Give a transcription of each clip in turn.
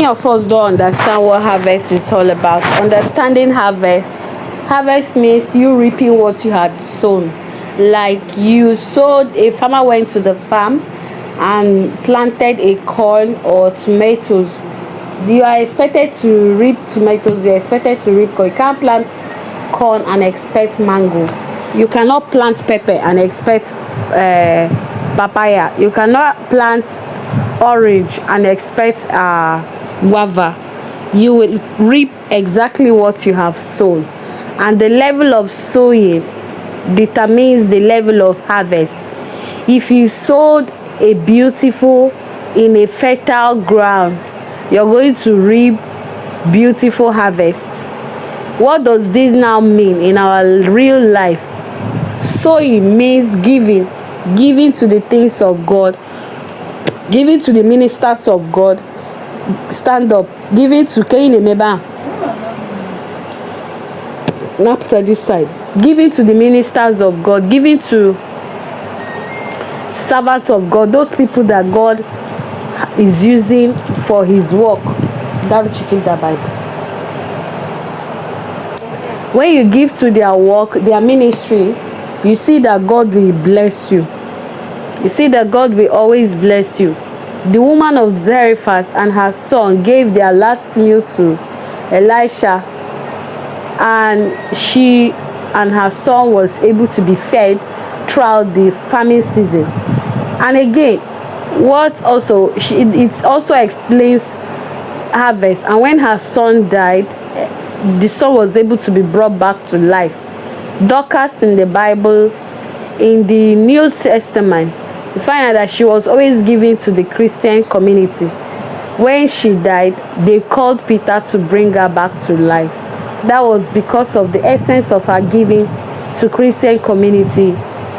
of us don't understand what harvest is all about. Understanding harvest means you reaping what you had sown. Like you sowed, a farmer went to the farm and planted a corn or tomatoes. You are expected to reap tomatoes, you are expected to reap corn. You can't plant corn and expect mango. You cannot plant pepper and expect papaya. You cannot plant orange and expect guava. You will reap exactly what you have sown, and the level of sowing determines the level of harvest. If you sowed a beautiful in a fertile ground, you're going to reap beautiful harvest. What does this now mean in our real life? Sowing means giving to the things of God, giving to the ministers of God. Stand up. Giving to Meba. Not to this side. Giving to the ministers of God, giving to servants of God, those people that God is using for his work. That chicken that Bible. When you give to their work, their ministry, you see that God will bless you. You see that God will always bless you. The woman of Zarephath and her son gave their last meal to Elisha, and she and her son was able to be fed throughout the famine season. And again, what also it also explains harvest. And when her son died, the son was able to be brought back to life. Dorcas in the Bible, in the New Testament, you find out that she was always giving to the Christian community. When she died, they called Peter to bring her back to life. That was because of the essence of her giving to Christian community.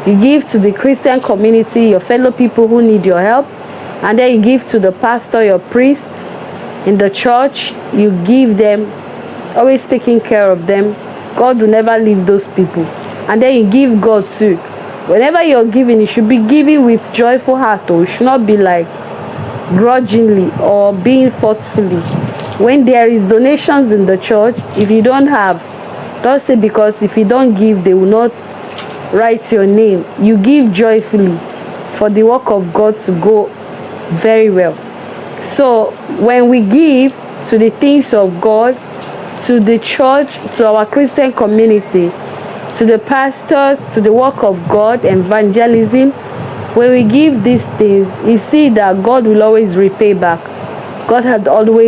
You give to the Christian community, your fellow people who need your help, and then you give to the pastor, your priest in the church. You give them, always taking care of them. God will never leave those people. And then you give God too. Whenever you're giving, you should be giving with joyful heart. Or you should not be like grudgingly or being forcefully. When there is donations in the church, if you don't have, don't say because if you don't give, they will not write your name. You give joyfully for the work of God to go very well. So when we give to the things of God, to the church, to our Christian community, to the pastors, to the work of God, evangelism, when we give these things, you see that God will always repay back. God had always